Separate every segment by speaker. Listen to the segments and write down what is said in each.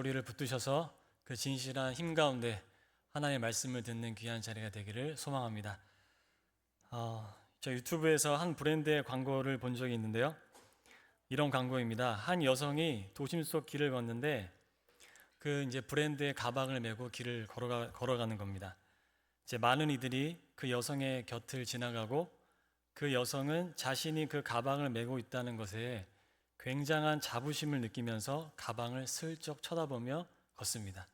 Speaker 1: 우리를 붙드셔서 그 진실한 힘 가운데 하나님의 말씀을 듣는 귀한 자리가 되기를 소망합니다. 저 유튜브에서 한 브랜드의 광고를 본 적이 있는데요. 이런 광고입니다. 한 여성이 도심 속 길을 걷는데 그 이제 브랜드의 가방을 메고 길을 걸어가는 겁니다. 이제 많은 이들이 그 여성의 곁을 지나가고 그 여성은 자신이 그 가방을 메고 있다는 것에 굉장한 자부심을 느끼면서 가방을 슬쩍 쳐다보며 걷습니다.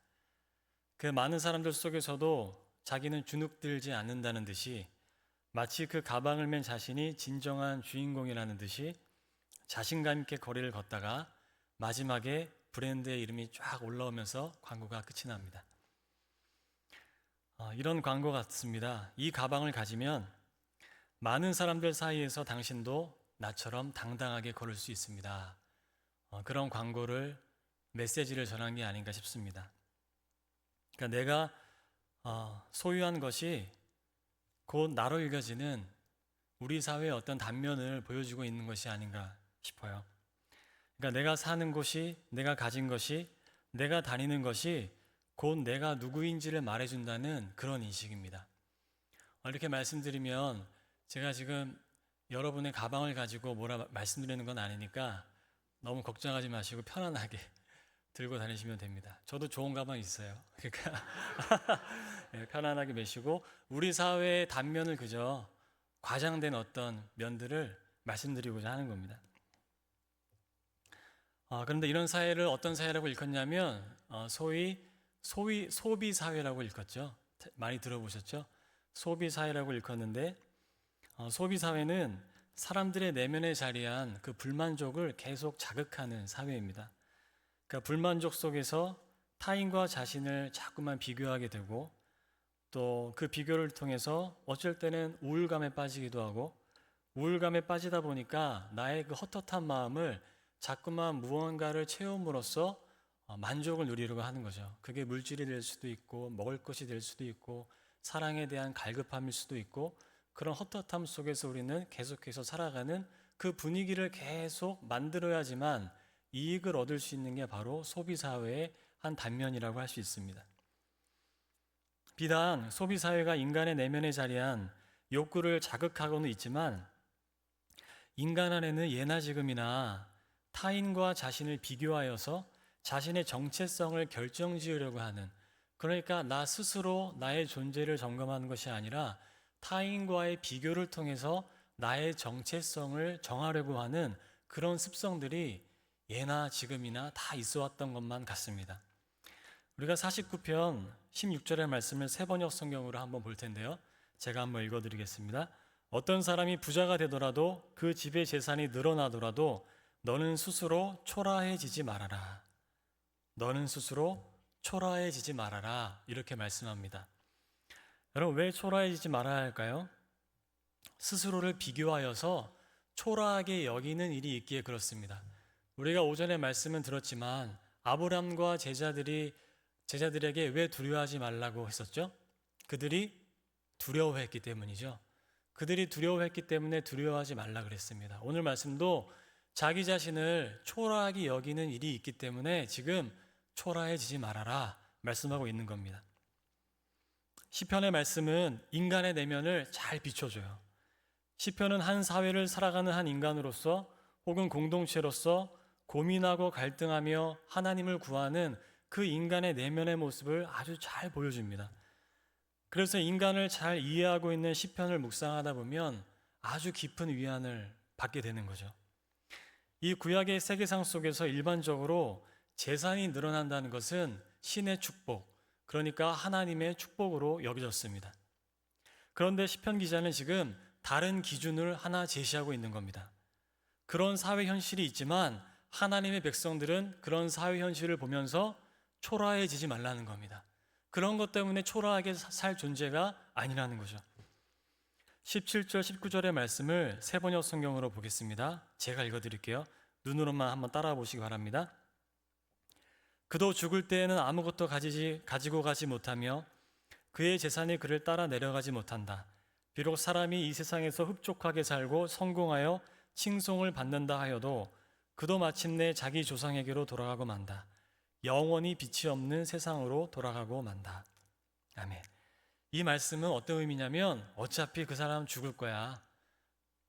Speaker 1: 그 많은 사람들 속에서도 자기는 주눅들지 않는다는 듯이 마치 그 가방을 맨 자신이 진정한 주인공이라는 듯이 자신감 있게 거리를 걷다가 마지막에 브랜드의 이름이 쫙 올라오면서 광고가 끝이 납니다. 이런 광고 같습니다. 이 가방을 가지면 많은 사람들 사이에서 당신도 나처럼 당당하게 걸을 수 있습니다. 그런 광고를 메시지를 전한 게 아닌가 싶습니다. 그러니까 내가 소유한 것이 곧 나로 읽어지는 우리 사회의 어떤 단면을 보여주고 있는 것이 아닌가 싶어요. 그러니까 내가 사는 곳이, 내가 가진 것이, 내가 다니는 것이 곧 내가 누구인지를 말해준다는 그런 인식입니다. 이렇게 말씀드리면 제가 지금 여러분의 가방을 가지고 뭐라 말씀드리는 건 아니니까 너무 걱정하지 마시고 편안하게 들고 다니시면 됩니다. 저도 좋은 가방 있어요. 그러니까 편안하게 메시고 우리 사회의 단면을 그저 과장된 어떤 면들을 말씀드리고자 하는 겁니다. 그런데 이런 사회를 어떤 사회라고 일컫냐면 소위 소비 사회라고 일컫죠. 많이 들어보셨죠? 소비 사회라고 일컫는데 소비 사회는 사람들의 내면에 자리한 그 불만족을 계속 자극하는 사회입니다. 그러니까 불만족 속에서 타인과 자신을 자꾸만 비교하게 되고 또 그 비교를 통해서 어쩔 때는 우울감에 빠지기도 하고 우울감에 빠지다 보니까 나의 그 헛헛한 마음을 자꾸만 무언가를 채움으로써 만족을 누리려고 하는 거죠. 그게 물질이 될 수도 있고 먹을 것이 될 수도 있고 사랑에 대한 갈급함일 수도 있고 그런 헛헛함 속에서 우리는 계속해서 살아가는 그 분위기를 계속 만들어야지만 이익을 얻을 수 있는 게 바로 소비사회의 한 단면이라고 할 수 있습니다. 비단 소비사회가 인간의 내면에 자리한 욕구를 자극하고는 있지만 인간 안에는 예나 지금이나 타인과 자신을 비교하여서 자신의 정체성을 결정지으려고 하는, 그러니까 나 스스로 나의 존재를 점검하는 것이 아니라 타인과의 비교를 통해서 나의 정체성을 정하려고 하는 그런 습성들이 예나 지금이나 다 있어 왔던 것만 같습니다. 우리가 49편 16절의 말씀을 새번역 성경으로 한번 볼 텐데요. 제가 한번 읽어드리겠습니다. 어떤 사람이 부자가 되더라도 그 집의 재산이 늘어나더라도 너는 스스로 초라해지지 말아라. 너는 스스로 초라해지지 말아라. 이렇게 말씀합니다. 여러분, 왜 초라해지지 말아야 할까요? 스스로를 비교하여서 초라하게 여기는 일이 있기에 그렇습니다. 우리가 오전에 말씀은 들었지만 아브람과 제자들에게 왜 두려워하지 말라고 했었죠? 그들이 두려워했기 때문이죠. 그들이 두려워했기 때문에 두려워하지 말라 그랬습니다. 오늘 말씀도 자기 자신을 초라하게 여기는 일이 있기 때문에 지금 초라해지지 말아라 말씀하고 있는 겁니다. 시편의 말씀은 인간의 내면을 잘 비춰줘요. 시편은 한 사회를 살아가는 한 인간으로서 혹은 공동체로서 고민하고 갈등하며 하나님을 구하는 그 인간의 내면의 모습을 아주 잘 보여줍니다. 그래서 인간을 잘 이해하고 있는 시편을 묵상하다 보면 아주 깊은 위안을 받게 되는 거죠. 이 구약의 세계상 속에서 일반적으로 재산이 늘어난다는 것은 신의 축복, 그러니까 하나님의 축복으로 여겨졌습니다. 그런데 시편 기자는 지금 다른 기준을 하나 제시하고 있는 겁니다. 그런 사회 현실이 있지만 하나님의 백성들은 그런 사회 현실을 보면서 초라해지지 말라는 겁니다. 그런 것 때문에 초라하게 살 존재가 아니라는 거죠. 17절, 19절의 말씀을 새번역 성경으로 보겠습니다. 제가 읽어드릴게요. 눈으로만 한번 따라와 보시기 바랍니다. 그도 죽을 때에는 아무것도 가지고 가지 못하며 그의 재산이 그를 따라 내려가지 못한다. 비록 사람이 이 세상에서 흡족하게 살고 성공하여 칭송을 받는다 하여도 그도 마침내 자기 조상에게로 돌아가고 만다. 영원히 빛이 없는 세상으로 돌아가고 만다. 아멘. 이 말씀은 어떤 의미냐면 어차피 그 사람 죽을 거야.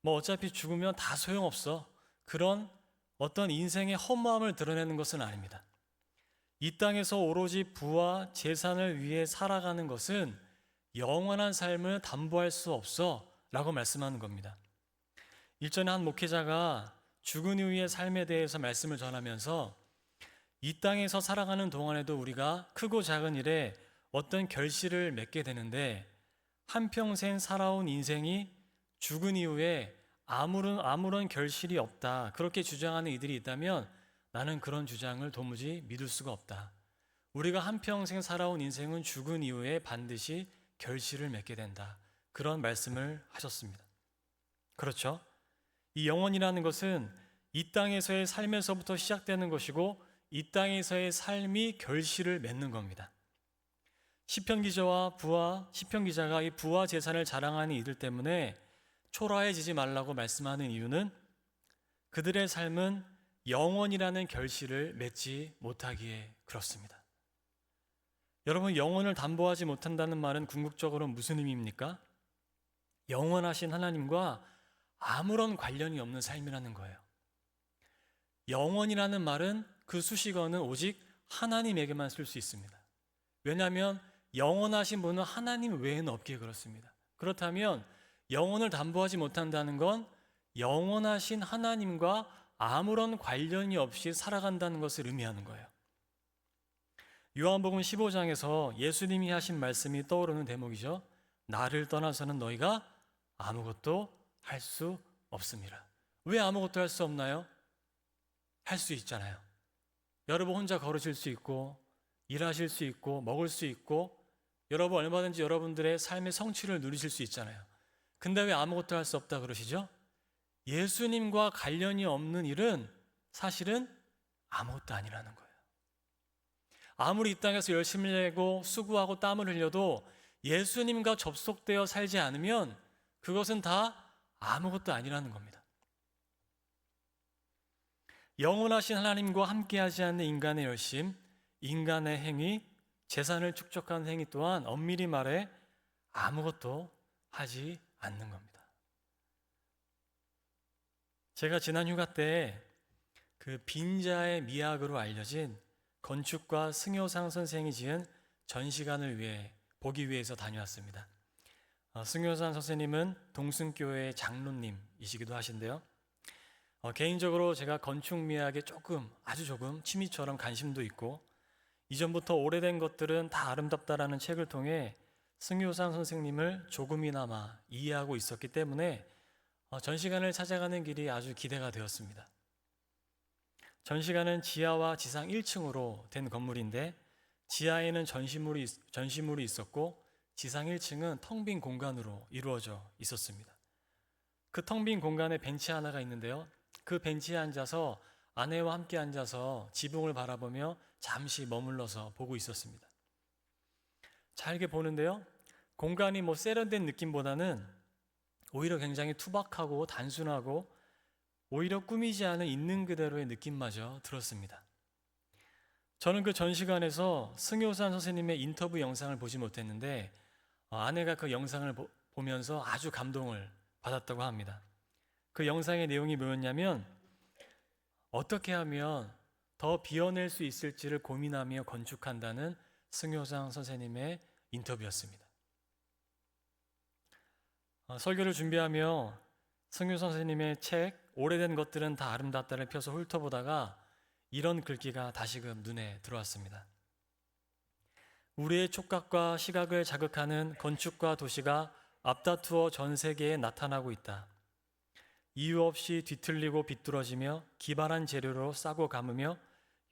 Speaker 1: 뭐 어차피 죽으면 다 소용없어. 그런 어떤 인생의 허무함을 드러내는 것은 아닙니다. 이 땅에서 오로지 부와 재산을 위해 살아가는 것은 영원한 삶을 담보할 수 없어 라고 말씀하는 겁니다. 일전에 한 목회자가 죽은 이후의 삶에 대해서 말씀을 전하면서 이 땅에서 살아가는 동안에도 우리가 크고 작은 일에 어떤 결실을 맺게 되는데 한평생 살아온 인생이 죽은 이후에 아무런 결실이 없다. 그렇게 주장하는 이들이 있다면 나는 그런 주장을 도무지 믿을 수가 없다. 우리가 한평생 살아온 인생은 죽은 이후에 반드시 결실을 맺게 된다. 그런 말씀을 하셨습니다. 그렇죠? 이 영혼이라는 것은 이 땅에서의 삶에서부터 시작되는 것이고 이 땅에서의 삶이 결실을 맺는 겁니다. 시편 기자가 이 부와 재산을 자랑하는 이들 때문에 초라해지지 말라고 말씀하는 이유는 그들의 삶은 영원이라는 결실을 맺지 못하기에 그렇습니다. 여러분, 영혼을 담보하지 못한다는 말은 궁극적으로 무슨 의미입니까? 영원하신 하나님과 아무런 관련이 없는 삶이라는 거예요. 영원이라는 말은 그 수식어는 오직 하나님에게만 쓸 수 있습니다. 왜냐하면 영원하신 분은 하나님 외에는 없기에 그렇습니다. 그렇다면 영혼을 담보하지 못한다는 건 영원하신 하나님과 아무런 관련이 없이 살아간다는 것을 의미하는 거예요. 요한복음 15장에서 예수님이 하신 말씀이 떠오르는 대목이죠. 나를 떠나서는 너희가 아무것도 할 수 없습니다. 왜 아무것도 할 수 없나요? 할 수 있잖아요. 여러분 혼자 걸으실 수 있고 일하실 수 있고 먹을 수 있고 여러분 얼마든지 여러분들의 삶의 성취를 누리실 수 있잖아요. 근데 왜 아무것도 할 수 없다 그러시죠? 예수님과 관련이 없는 일은 사실은 아무것도 아니라는 거예요. 아무리 이 땅에서 열심히 내고 수고하고 땀을 흘려도 예수님과 접속되어 살지 않으면 그것은 다 아무것도 아니라는 겁니다. 영원하신 하나님과 함께하지 않는 인간의 열심, 인간의 행위, 재산을 축적하는 행위 또한 엄밀히 말해 아무것도 하지 않는 겁니다. 제가 지난 휴가 때 그 빈자의 미학으로 알려진 건축가 승효상 선생이 지은 전시관을 보기 위해서 다녀왔습니다. 승효상 선생님은 동승교회 장로님이시기도 하신데요. 개인적으로 제가 건축 미학에 아주 조금 취미처럼 관심도 있고 이전부터 오래된 것들은 다 아름답다라는 책을 통해 승효상 선생님을 조금이나마 이해하고 있었기 때문에 전시관을 찾아가는 길이 아주 기대가 되었습니다. 전시관은 지하와 지상 1층으로 된 건물인데 지하에는 전시물이 있었고 지상 1층은 텅 빈 공간으로 이루어져 있었습니다. 그 텅 빈 공간에 벤치 하나가 있는데요. 그 벤치에 앉아서 아내와 함께 앉아서 지붕을 바라보며 잠시 머물러서 보고 있었습니다. 잘게 보는데요. 공간이 세련된 느낌보다는 오히려 굉장히 투박하고 단순하고 오히려 꾸미지 않은 있는 그대로의 느낌마저 들었습니다. 저는 그 전시관에서 승효산 선생님의 인터뷰 영상을 보지 못했는데 아내가 그 영상을 보면서 아주 감동을 받았다고 합니다. 그 영상의 내용이 뭐였냐면 어떻게 하면 더 비워낼 수 있을지를 고민하며 건축한다는 승효상 선생님의 인터뷰였습니다. 설교를 준비하며 승효상 선생님의 책 오래된 것들은 다 아름답다를 펴서 훑어보다가 이런 글귀가 다시금 눈에 들어왔습니다. 우리의 촉각과 시각을 자극하는 건축과 도시가 앞다투어 전 세계에 나타나고 있다. 이유 없이 뒤틀리고 비뚤어지며 기발한 재료로 싸고 감으며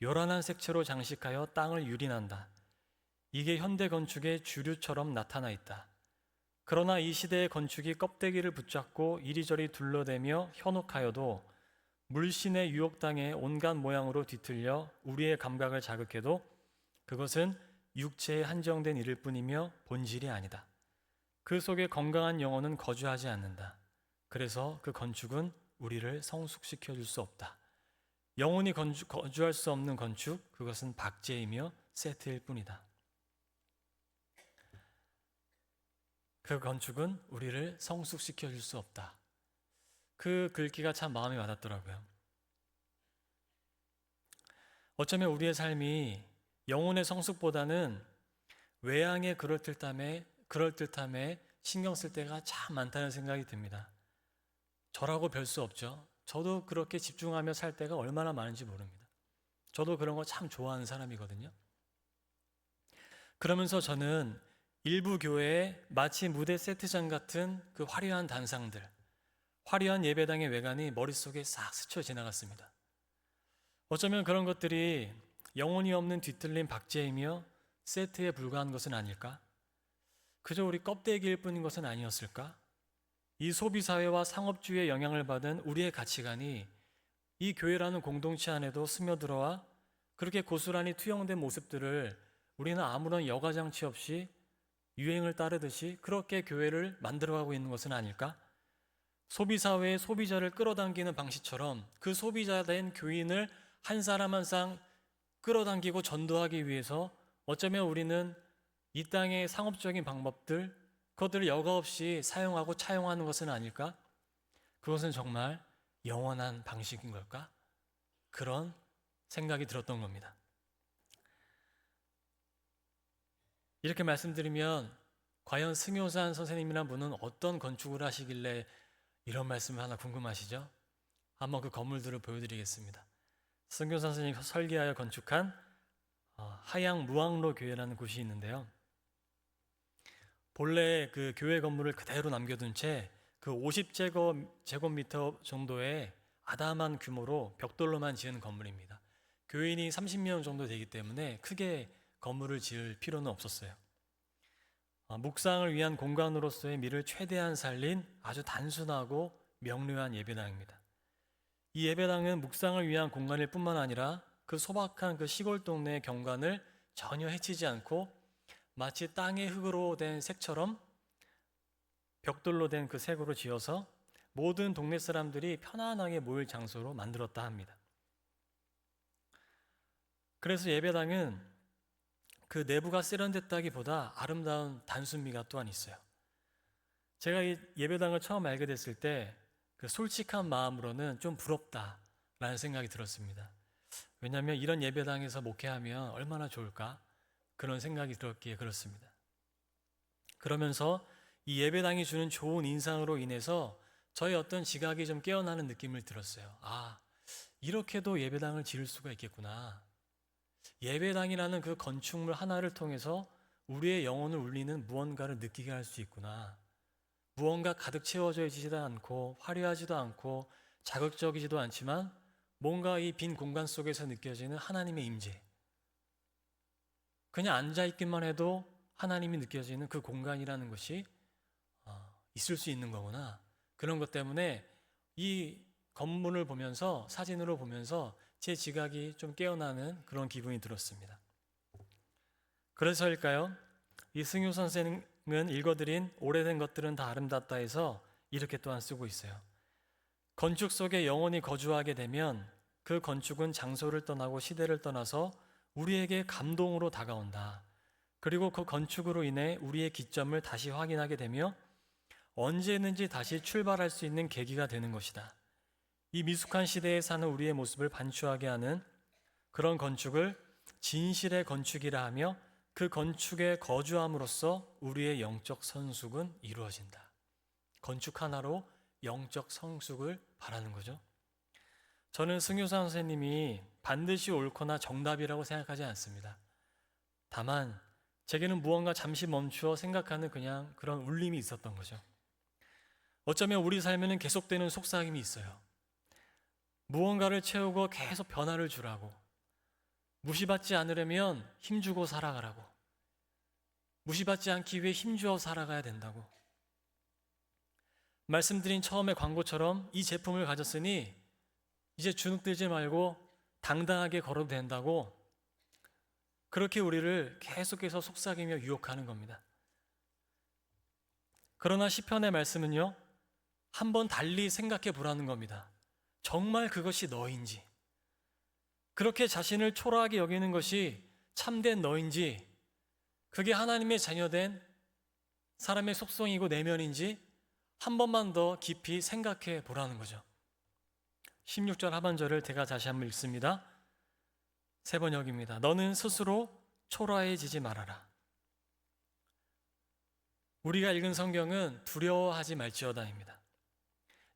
Speaker 1: 요란한 색채로 장식하여 땅을 유린한다. 이게 현대 건축의 주류처럼 나타나 있다. 그러나 이 시대의 건축이 껍데기를 붙잡고 이리저리 둘러대며 현혹하여도 물신의 유혹당해 온갖 모양으로 뒤틀려 우리의 감각을 자극해도 그것은 육체에 한정된 일일 뿐이며 본질이 아니다. 그 속에 건강한 영혼은 거주하지 않는다. 그래서 그 건축은 우리를 성숙시켜 줄 수 없다. 영원히 거주할 수 없는 건축, 그것은 박제이며 세트일 뿐이다. 그 건축은 우리를 성숙시켜 줄 수 없다. 그 글귀가 참 마음에 와닿더라고요. 어쩌면 우리의 삶이 영혼의 성숙보다는 외양의 그럴듯함에 신경 쓸 때가 참 많다는 생각이 듭니다. 저라고 별 수 없죠. 저도 그렇게 집중하며 살 때가 얼마나 많은지 모릅니다. 저도 그런 거 참 좋아하는 사람이거든요. 그러면서 저는 일부 교회에 마치 무대 세트장 같은 그 화려한 단상들, 화려한 예배당의 외관이 머릿속에 싹 스쳐 지나갔습니다. 어쩌면 그런 것들이 영혼이 없는 뒤틀린 박제이며 세트에 불과한 것은 아닐까? 그저 우리 껍데기일 뿐인 것은 아니었을까? 이 소비사회와 상업주의의 영향을 받은 우리의 가치관이 이 교회라는 공동체 안에도 스며들어와 그렇게 고스란히 투영된 모습들을 우리는 아무런 여과장치 없이 유행을 따르듯이 그렇게 교회를 만들어가고 있는 것은 아닐까? 소비사회의 소비자를 끌어당기는 방식처럼 그 소비자된 교인을 한 사람 한 사람 끌어당기고 전도하기 위해서 어쩌면 우리는 이 땅의 상업적인 방법들, 그것들을 여과 없이 사용하고 차용하는 것은 아닐까? 그것은 정말 영원한 방식인 걸까? 그런 생각이 들었던 겁니다. 이렇게 말씀드리면 과연 승효산 선생님이란 분은 어떤 건축을 하시길래 이런 말씀을 하나 궁금하시죠? 한번 그 건물들을 보여드리겠습니다. 승효산 선생님이 설계하여 건축한 하양 무왕로 교회라는 곳이 있는데요. 본래 그 교회 건물을 그대로 남겨둔 채 그 50제곱미터 정도의 아담한 규모로 벽돌로만 지은 건물입니다. 교인이 30명 정도 되기 때문에 크게 건물을 지을 필요는 없었어요. 묵상을 위한 공간으로서의 미를 최대한 살린 아주 단순하고 명료한 예배당입니다. 이 예배당은 묵상을 위한 공간일 뿐만 아니라 그 소박한 그 시골 동네의 경관을 전혀 해치지 않고 마치 땅의 흙으로 된 색처럼 벽돌로 된 그 색으로 지어서 모든 동네 사람들이 편안하게 모일 장소로 만들었다 합니다. 그래서 예배당은 그 내부가 세련됐다기보다 아름다운 단순미가 또한 있어요. 제가 이 예배당을 처음 알게 됐을 때 그 솔직한 마음으로는 좀 부럽다라는 생각이 들었습니다. 왜냐하면 이런 예배당에서 목회하면 얼마나 좋을까? 그런 생각이 들었기에 그렇습니다. 그러면서 이 예배당이 주는 좋은 인상으로 인해서 저의 어떤 지각이 좀 깨어나는 느낌을 들었어요. 이렇게도 예배당을 지을 수가 있겠구나. 예배당이라는 그 건축물 하나를 통해서 우리의 영혼을 울리는 무언가를 느끼게 할 수 있구나. 무언가 가득 채워져 있지도 않고 화려하지도 않고 자극적이지도 않지만 뭔가 이 빈 공간 속에서 느껴지는 하나님의 임재. 그냥 앉아있기만 해도 하나님이 느껴지는 그 공간이라는 것이 있을 수 있는 거구나. 그런 것 때문에 이 건물을 보면서, 사진으로 보면서 제 지각이 좀 깨어나는 그런 기분이 들었습니다. 그래서일까요? 이 승유 선생은 읽어드린 오래된 것들은 다 아름답다 해서 이렇게 또한 쓰고 있어요. 건축 속에 영원히 거주하게 되면 그 건축은 장소를 떠나고 시대를 떠나서 우리에게 감동으로 다가온다. 그리고 그 건축으로 인해 우리의 기점을 다시 확인하게 되며 언제든지 다시 출발할 수 있는 계기가 되는 것이다. 이 미숙한 시대에 사는 우리의 모습을 반추하게 하는 그런 건축을 진실의 건축이라 하며 그 건축에 거주함으로써 우리의 영적 성숙은 이루어진다. 건축 하나로 영적 성숙을 바라는 거죠. 저는 승효산 선생님이 반드시 옳거나 정답이라고 생각하지 않습니다. 다만 제게는 무언가 잠시 멈추어 생각하는 그냥 그런 울림이 있었던 거죠. 어쩌면 우리 삶에는 계속되는 속삭임이 있어요. 무언가를 채우고 계속 변화를 주라고, 무시받지 않으려면 힘주고 살아가라고, 무시받지 않기 위해 힘주어 살아가야 된다고. 말씀드린 처음의 광고처럼 이 제품을 가졌으니 이제 주눅들지 말고 당당하게 걸어도 된다고, 그렇게 우리를 계속해서 속삭이며 유혹하는 겁니다. 그러나 시편의 말씀은요, 한번 달리 생각해 보라는 겁니다. 정말 그것이 너인지, 그렇게 자신을 초라하게 여기는 것이 참된 너인지, 그게 하나님의 자녀된 사람의 속성이고 내면인지 한 번만 더 깊이 생각해 보라는 거죠. 16절 하반절을 제가 다시 한번 읽습니다. 세 번역입니다. 너는 스스로 초라해지지 말아라. 우리가 읽은 성경은 두려워하지 말지어다입니다.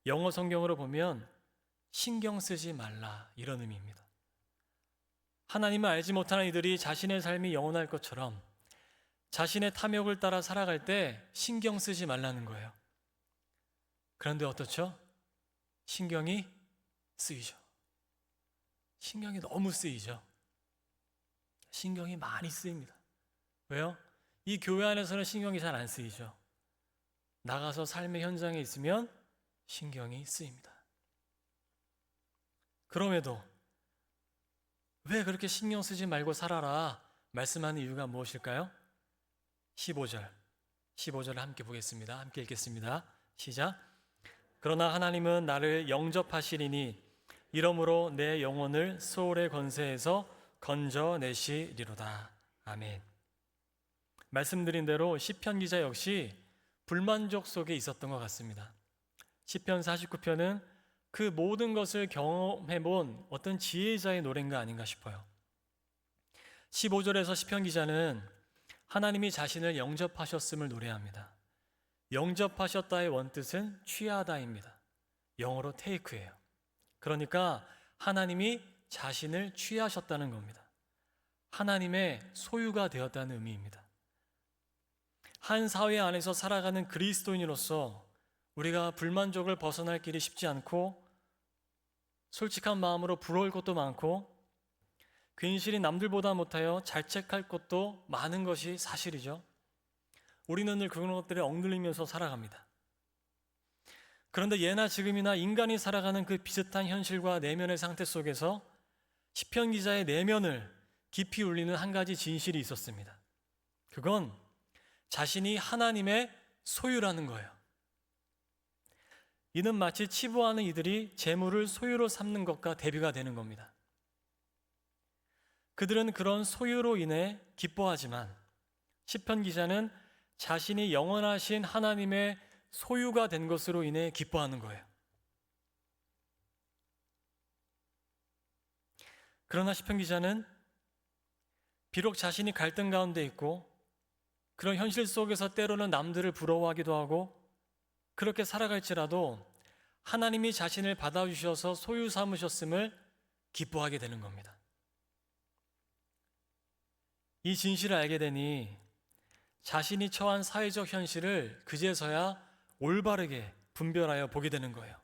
Speaker 1: 영어 성경으로 보면 신경 쓰지 말라, 이런 의미입니다. 하나님을 알지 못하는 이들이 자신의 삶이 영원할 것처럼 자신의 탐욕을 따라 살아갈 때 신경 쓰지 말라는 거예요. 그런데 어떻죠? 신경이 쓰이죠. 신경이 너무 쓰이죠. 신경이 많이 쓰입니다. 왜요? 이 교회 안에서는 신경이 잘 안 쓰이죠. 나가서 삶의 현장에 있으면 신경이 쓰입니다. 그럼에도 왜 그렇게 신경 쓰지 말고 살아라 말씀하는 이유가 무엇일까요? 15절을 함께 보겠습니다. 함께 읽겠습니다. 시작. 그러나 하나님은 나를 영접하시리니 이러므로 내 영혼을 수월의 권세에서 건져내시리로다. 아멘. 말씀드린 대로 시편 기자 역시 불만족 속에 있었던 것 같습니다. 시편 49편은 그 모든 것을 경험해본 어떤 지혜자의 노래인가 아닌가 싶어요. 15절에서 시편 기자는 하나님이 자신을 영접하셨음을 노래합니다. 영접하셨다의 원뜻은 취하다입니다. 영어로 take예요. 그러니까 하나님이 자신을 취하셨다는 겁니다. 하나님의 소유가 되었다는 의미입니다. 한 사회 안에서 살아가는 그리스도인으로서 우리가 불만족을 벗어날 길이 쉽지 않고 솔직한 마음으로 부러울 것도 많고 괜시리 남들보다 못하여 자책할 것도 많은 것이 사실이죠. 우리는 늘 그런 것들에 억눌리면서 살아갑니다. 그런데 예나 지금이나 인간이 살아가는 그 비슷한 현실과 내면의 상태 속에서 시편 기자의 내면을 깊이 울리는 한 가지 진실이 있었습니다. 그건 자신이 하나님의 소유라는 거예요. 이는 마치 치부하는 이들이 재물을 소유로 삼는 것과 대비가 되는 겁니다. 그들은 그런 소유로 인해 기뻐하지만 시편 기자는 자신이 영원하신 하나님의 소유가 된 것으로 인해 기뻐하는 거예요. 그러나 시편 기자는 비록 자신이 갈등 가운데 있고 그런 현실 속에서 때로는 남들을 부러워하기도 하고 그렇게 살아갈지라도 하나님이 자신을 받아주셔서 소유 삼으셨음을 기뻐하게 되는 겁니다. 이 진실을 알게 되니 자신이 처한 사회적 현실을 그제서야 올바르게 분별하여 보게 되는 거예요.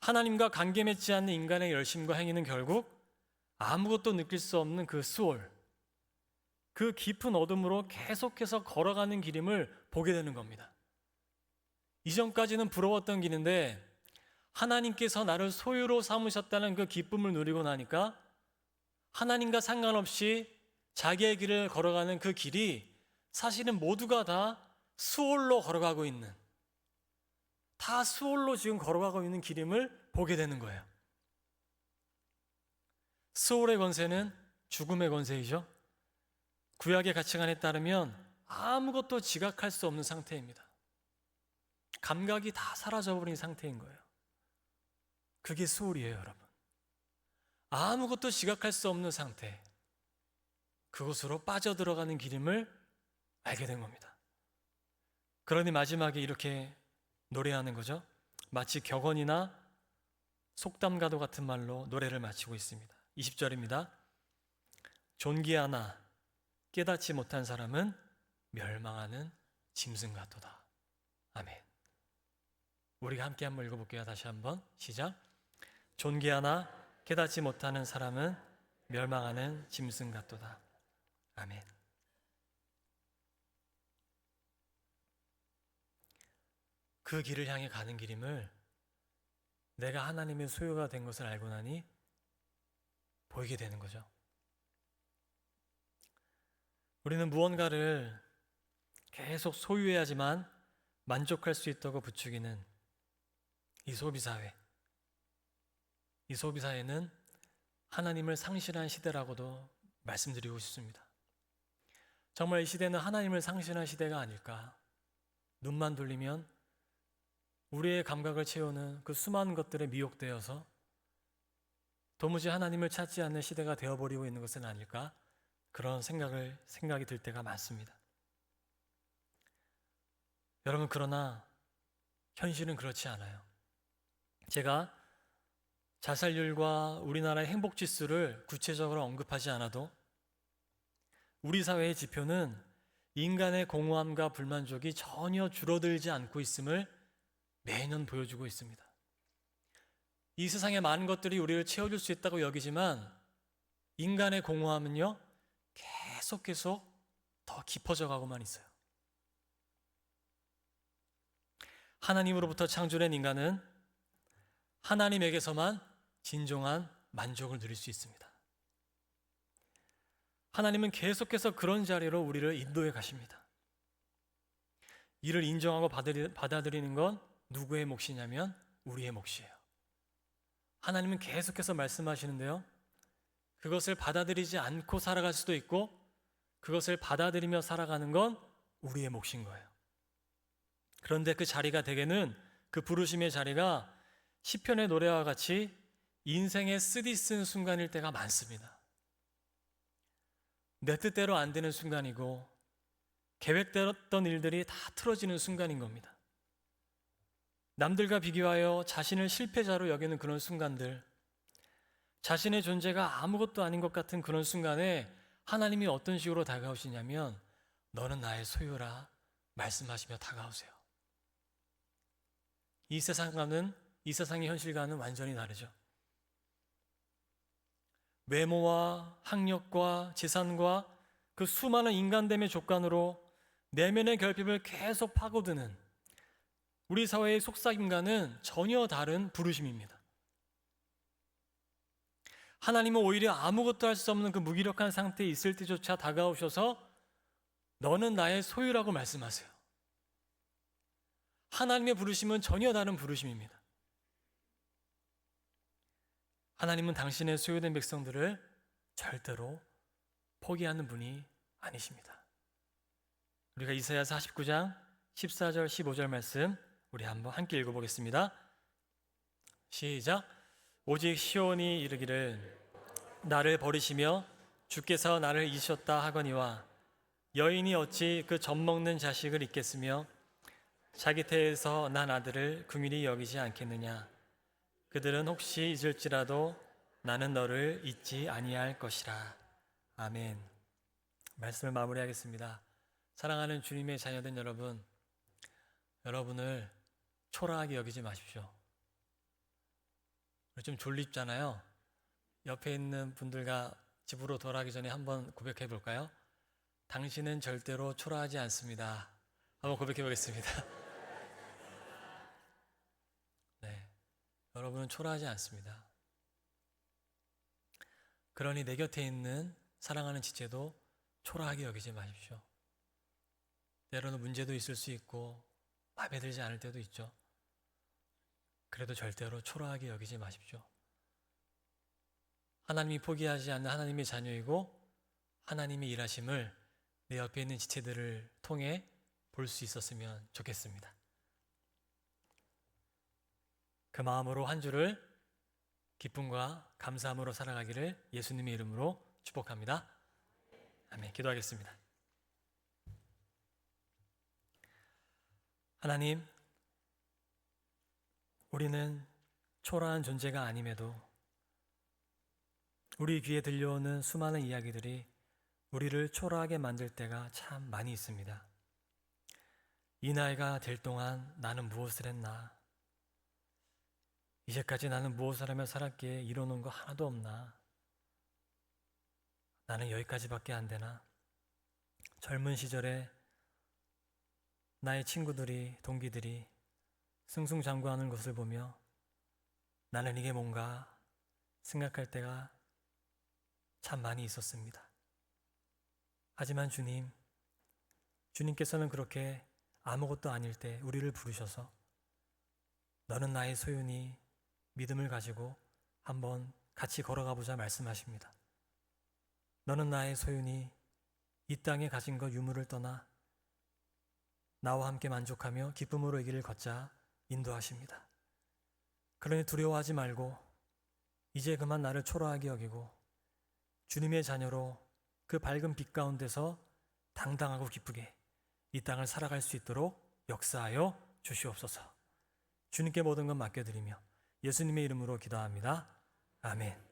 Speaker 1: 하나님과 관계 맺지 않는 인간의 열심과 행위는 결국 아무것도 느낄 수 없는 그 수월, 그 깊은 어둠으로 계속해서 걸어가는 길임을 보게 되는 겁니다. 이전까지는 부러웠던 길인데 하나님께서 나를 소유로 삼으셨다는 그 기쁨을 누리고 나니까 하나님과 상관없이 자기의 길을 걸어가는 그 길이 사실은 모두가 다 수월로 걸어가고 있는, 다 수월로 지금 걸어가고 있는 길임을 보게 되는 거예요. 수월의 권세는 죽음의 권세이죠. 구약의 가치관에 따르면 아무것도 지각할 수 없는 상태입니다. 감각이 다 사라져버린 상태인 거예요. 그게 수월이에요, 여러분. 아무것도 지각할 수 없는 상태, 그곳으로 빠져들어가는 길임을 알게 된 겁니다. 그러니 마지막에 이렇게 노래하는 거죠. 마치 격언이나 속담가도 같은 말로 노래를 마치고 있습니다. 20절입니다. 존귀하나 깨닫지 못한 사람은 멸망하는 짐승 같도다. 아멘. 우리가 함께 한번 읽어볼게요. 다시 한번 시작. 존귀하나 깨닫지 못하는 사람은 멸망하는 짐승 같도다. 아멘. 그 길을 향해 가는 길임을 내가 하나님의 소유가 된 것을 알고 나니 보이게 되는 거죠. 우리는 무언가를 계속 소유해야지만 만족할 수 있다고 부추기는 이 소비사회. 이 소비사회는 하나님을 상실한 시대라고도 말씀드리고 싶습니다. 정말 이 시대는 하나님을 상실한 시대가 아닐까. 눈만 돌리면 우리의 감각을 채우는 그 수많은 것들에 미혹되어서 도무지 하나님을 찾지 않는 시대가 되어버리고 있는 것은 아닐까. 그런 생각이 들 때가 많습니다. 여러분, 그러나 현실은 그렇지 않아요. 제가 자살률과 우리나라의 행복 지수를 구체적으로 언급하지 않아도 우리 사회의 지표는 인간의 공허함과 불만족이 전혀 줄어들지 않고 있음을 매년 보여주고 있습니다. 이 세상의 많은 것들이 우리를 채워줄 수 있다고 여기지만 인간의 공허함은요, 계속 더 깊어져 가고만 있어요. 하나님으로부터 창조된 인간은 하나님에게서만 진정한 만족을 누릴 수 있습니다. 하나님은 계속해서 그런 자리로 우리를 인도해 가십니다. 이를 인정하고 받아들이는 건 누구의 몫이냐면 우리의 몫이에요. 하나님은 계속해서 말씀하시는데요, 그것을 받아들이지 않고 살아갈 수도 있고 그것을 받아들이며 살아가는 건 우리의 몫인 거예요. 그런데 그 자리가 대개는, 그 부르심의 자리가 시편의 노래와 같이 인생의 쓰디쓴 순간일 때가 많습니다. 내 뜻대로 안 되는 순간이고 계획되었던 일들이 다 틀어지는 순간인 겁니다. 남들과 비교하여 자신을 실패자로 여기는 그런 순간들, 자신의 존재가 아무것도 아닌 것 같은 그런 순간에 하나님이 어떤 식으로 다가오시냐면 너는 나의 소유라 말씀하시며 다가오세요. 이 세상의 현실과는 완전히 다르죠. 외모와 학력과 재산과 그 수많은 인간됨의 조건으로 내면의 결핍을 계속 파고드는 우리 사회의 속삭임과는 전혀 다른 부르심입니다. 하나님은 오히려 아무것도 할 수 없는 그 무기력한 상태에 있을 때조차 다가오셔서 너는 나의 소유라고 말씀하세요. 하나님의 부르심은 전혀 다른 부르심입니다. 하나님은 당신의 소유된 백성들을 절대로 포기하는 분이 아니십니다. 우리가 이사야서 49장 14절 15절 말씀 우리 한번 함께 읽어보겠습니다. 시작. 오직 시온이 이르기를 나를 버리시며 주께서 나를 잊으셨다 하거니와 여인이 어찌 그 젖먹는 자식을 잊겠으며 자기 태에서 난 아들을 긍휼히 여기지 않겠느냐. 그들은 혹시 잊을지라도 나는 너를 잊지 아니할 것이라. 아멘. 말씀을 마무리하겠습니다. 사랑하는 주님의 자녀된 여러분, 여러분을 초라하게 여기지 마십시오. 좀 졸립잖아요. 옆에 있는 분들과 집으로 돌아가기 전에 한번 고백해 볼까요? 당신은 절대로 초라하지 않습니다. 한번 고백해 보겠습니다. 네, 여러분은 초라하지 않습니다. 그러니 내 곁에 있는 사랑하는 지체도 초라하게 여기지 마십시오. 때로는 문제도 있을 수 있고 마음에 들지 않을 때도 있죠. 그래도 절대로 초라하게 여기지 마십시오. 하나님이 포기하지 않는 하나님의 자녀이고 하나님의 일하심을 내 옆에 있는 지체들을 통해 볼 수 있었으면 좋겠습니다. 그 마음으로 한 주를 기쁨과 감사함으로 살아가기를 예수님의 이름으로 축복합니다. 아멘. 기도하겠습니다. 하나님, 우리는 초라한 존재가 아님에도 우리 귀에 들려오는 수많은 이야기들이 우리를 초라하게 만들 때가 참 많이 있습니다. 이 나이가 될 동안 나는 무엇을 했나? 이제까지 나는 무엇을 하며 살았기에 이뤄놓은 거 하나도 없나? 나는 여기까지밖에 안 되나? 젊은 시절에 나의 친구들이, 동기들이 승승장구하는 것을 보며 나는 이게 뭔가 생각할 때가 참 많이 있었습니다. 하지만 주님께서는 그렇게 아무것도 아닐 때 우리를 부르셔서 너는 나의 소유니 믿음을 가지고 한번 같이 걸어가 보자 말씀하십니다. 너는 나의 소유니 이 땅에 가진 것 유무를 떠나 나와 함께 만족하며 기쁨으로 이 길을 걷자 인도하십니다. 그러니 두려워하지 말고 이제 그만 나를 초라하게 여기고 주님의 자녀로 그 밝은 빛 가운데서 당당하고 기쁘게 이 땅을 살아갈 수 있도록 역사하여 주시옵소서. 주님께 모든 것 맡겨드리며 예수님의 이름으로 기도합니다. 아멘.